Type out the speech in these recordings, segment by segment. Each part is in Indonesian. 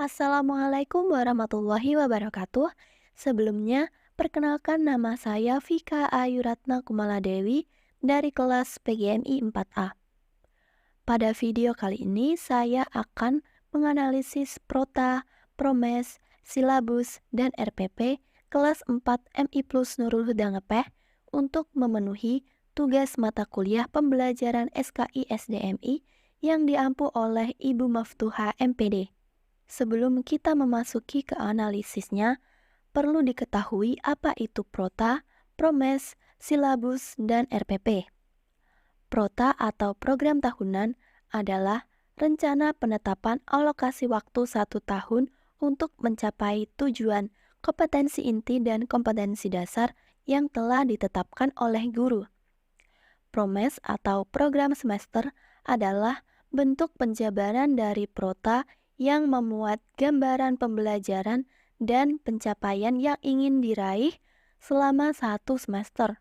Assalamualaikum warahmatullahi wabarakatuh. Sebelumnya, perkenalkan nama saya Vika Ayuratna Kumaladewi dari kelas PGMI 4A. Pada video kali ini, saya akan menganalisis Prota, Promes, Silabus, dan RPP kelas 4 MI Plus Nurul Huda Ngepeh untuk memenuhi tugas mata kuliah pembelajaran SKI SDMI yang diampu oleh Ibu Maftuha MPD. Sebelum kita memasuki ke analisisnya, perlu diketahui apa itu Prota, Promes, Silabus, dan RPP. Prota atau program tahunan adalah rencana penetapan alokasi waktu 1 tahun untuk mencapai tujuan kompetensi inti dan kompetensi dasar yang telah ditetapkan oleh guru. Promes atau program semester adalah bentuk penjabaran dari Prota yang memuat gambaran pembelajaran dan pencapaian yang ingin diraih selama 1 semester.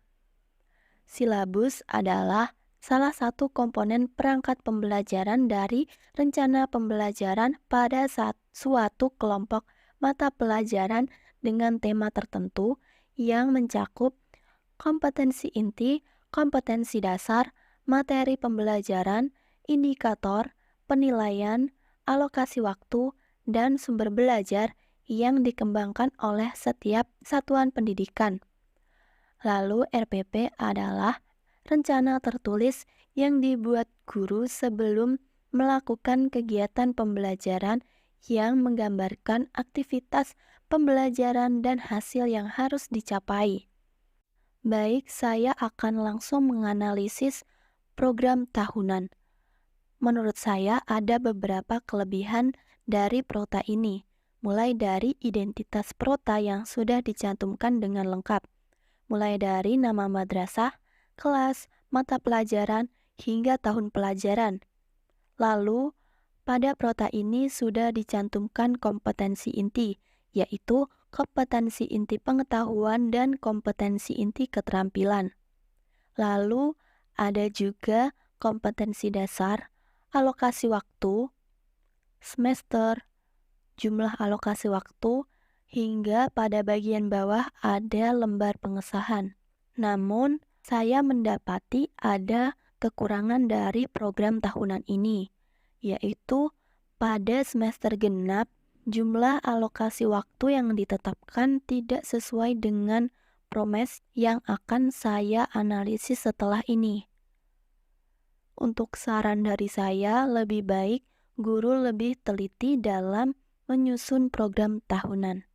Silabus adalah salah satu komponen perangkat pembelajaran dari rencana pembelajaran pada suatu kelompok mata pelajaran dengan tema tertentu yang mencakup kompetensi inti, kompetensi dasar, materi pembelajaran, indikator, penilaian, alokasi waktu, dan sumber belajar yang dikembangkan oleh setiap satuan pendidikan. Lalu RPP adalah rencana tertulis yang dibuat guru sebelum melakukan kegiatan pembelajaran yang menggambarkan aktivitas pembelajaran dan hasil yang harus dicapai. Baik, saya akan langsung menganalisis program tahunan. Menurut saya ada beberapa kelebihan dari Prota ini, mulai dari identitas Prota yang sudah dicantumkan dengan lengkap, mulai dari nama madrasah, kelas, mata pelajaran, hingga tahun pelajaran. Lalu, pada Prota ini sudah dicantumkan kompetensi inti, yaitu kompetensi inti pengetahuan dan kompetensi inti keterampilan. Lalu, ada juga kompetensi dasar, alokasi waktu, semester, jumlah alokasi waktu, hingga pada bagian bawah ada lembar pengesahan. Namun, saya mendapati ada kekurangan dari program tahunan ini, yaitu pada semester genap, jumlah alokasi waktu yang ditetapkan tidak sesuai dengan Promes yang akan saya analisis setelah ini. Untuk saran dari saya, lebih baik guru lebih teliti dalam menyusun program tahunan.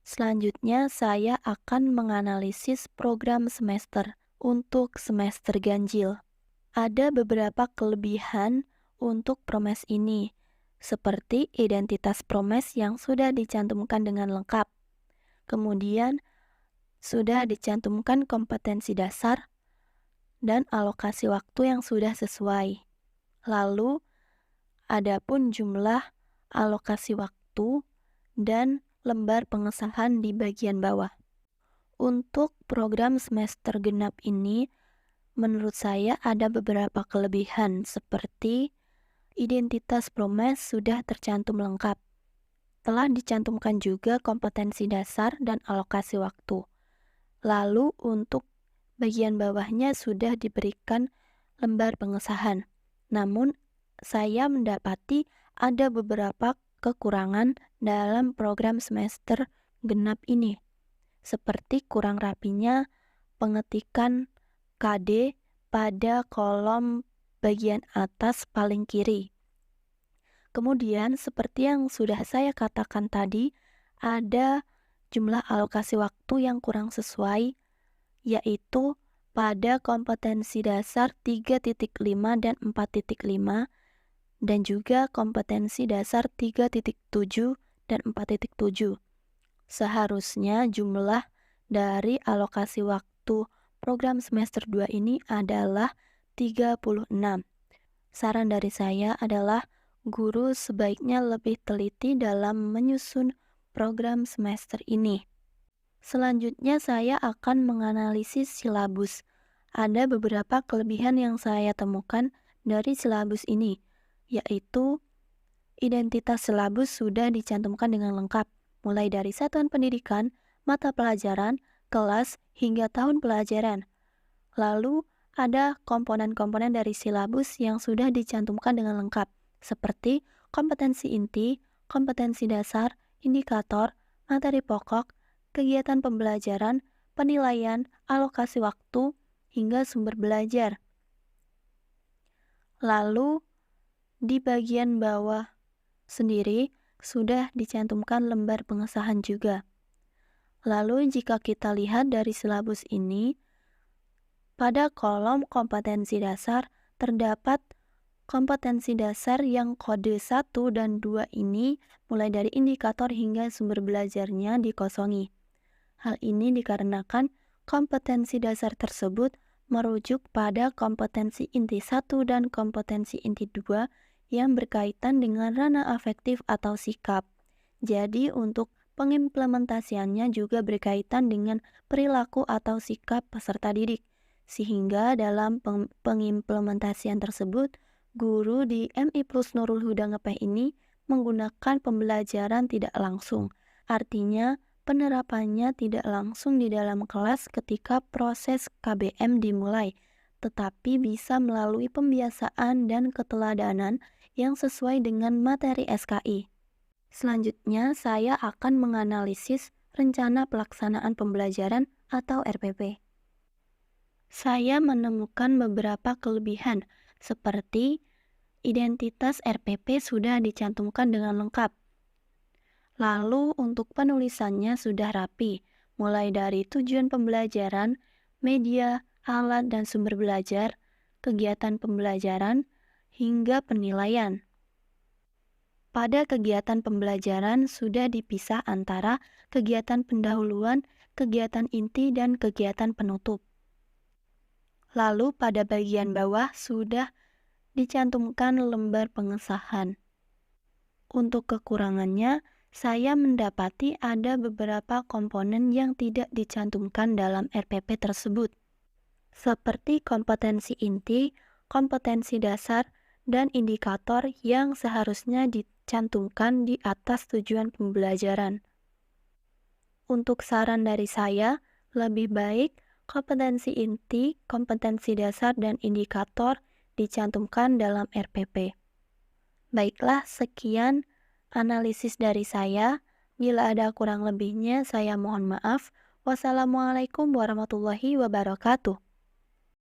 Selanjutnya, saya akan menganalisis program semester untuk semester ganjil. Ada beberapa kelebihan untuk Promes ini, seperti identitas Promes yang sudah dicantumkan dengan lengkap. Kemudian, sudah dicantumkan kompetensi dasar dan alokasi waktu yang sudah sesuai. Lalu, adapun jumlah alokasi waktu dan lembar pengesahan di bagian bawah. Untuk program semester genap ini, menurut saya ada beberapa kelebihan seperti identitas Promes sudah tercantum lengkap. Telah dicantumkan juga kompetensi dasar dan alokasi waktu. Lalu untuk bagian bawahnya sudah diberikan lembar pengesahan. Namun, saya mendapati ada beberapa kekurangan dalam program semester genap ini, seperti kurang rapinya pengetikan KD pada kolom bagian atas paling kiri. Kemudian, seperti yang sudah saya katakan tadi, ada jumlah alokasi waktu yang kurang sesuai, yaitu pada kompetensi dasar 3.5 dan 4.5, dan juga kompetensi dasar 3.7 dan 4.7. Seharusnya jumlah dari alokasi waktu program semester 2 ini adalah 36. Saran dari saya adalah guru sebaiknya lebih teliti dalam menyusun program semester ini. Selanjutnya saya akan menganalisis silabus. Ada beberapa kelebihan yang saya temukan dari silabus ini, yaitu Identitas silabus sudah dicantumkan dengan lengkap, mulai dari satuan pendidikan, mata pelajaran, kelas, hingga tahun pelajaran. Lalu, ada komponen-komponen dari silabus yang sudah dicantumkan dengan lengkap, seperti kompetensi inti, kompetensi dasar, indikator, materi pokok, kegiatan pembelajaran, penilaian, alokasi waktu, hingga sumber belajar. Lalu, di bagian bawah sendiri sudah dicantumkan lembar pengesahan juga. Lalu, jika kita lihat dari silabus ini, pada kolom kompetensi dasar terdapat kompetensi dasar yang kode 1 dan 2 ini mulai dari indikator hingga sumber belajarnya dikosongi. Hal ini dikarenakan kompetensi dasar tersebut merujuk pada kompetensi inti 1 dan kompetensi inti 2 yang berkaitan dengan ranah afektif atau sikap. Jadi untuk pengimplementasiannya juga berkaitan dengan perilaku atau sikap peserta didik. Sehingga dalam pengimplementasian tersebut, guru di MI Plus Nurul Huda Ngepeh ini menggunakan pembelajaran tidak langsung. Artinya, penerapannya tidak langsung di dalam kelas ketika proses KBM dimulai, tetapi bisa melalui pembiasaan dan keteladanan yang sesuai dengan materi SKI. Selanjutnya, saya akan menganalisis rencana pelaksanaan pembelajaran atau RPP. Saya menemukan beberapa kelebihan, seperti identitas RPP sudah dicantumkan dengan lengkap. Lalu untuk penulisannya sudah rapi, mulai dari tujuan pembelajaran, media, alat dan sumber belajar, kegiatan pembelajaran, hingga penilaian. Pada kegiatan pembelajaran sudah dipisah antara kegiatan pendahuluan, kegiatan inti, dan kegiatan penutup. Lalu pada bagian bawah sudah dicantumkan lembar pengesahan. Untuk kekurangannya, saya mendapati ada beberapa komponen yang tidak dicantumkan dalam RPP tersebut, seperti kompetensi inti, kompetensi dasar, dan indikator yang seharusnya dicantumkan di atas tujuan pembelajaran. Untuk saran dari saya, lebih baik kompetensi inti, kompetensi dasar, dan indikator dicantumkan dalam RPP. Baiklah, sekian analisis dari saya. Bila ada kurang lebihnya, saya mohon maaf. Wassalamualaikum warahmatullahi wabarakatuh.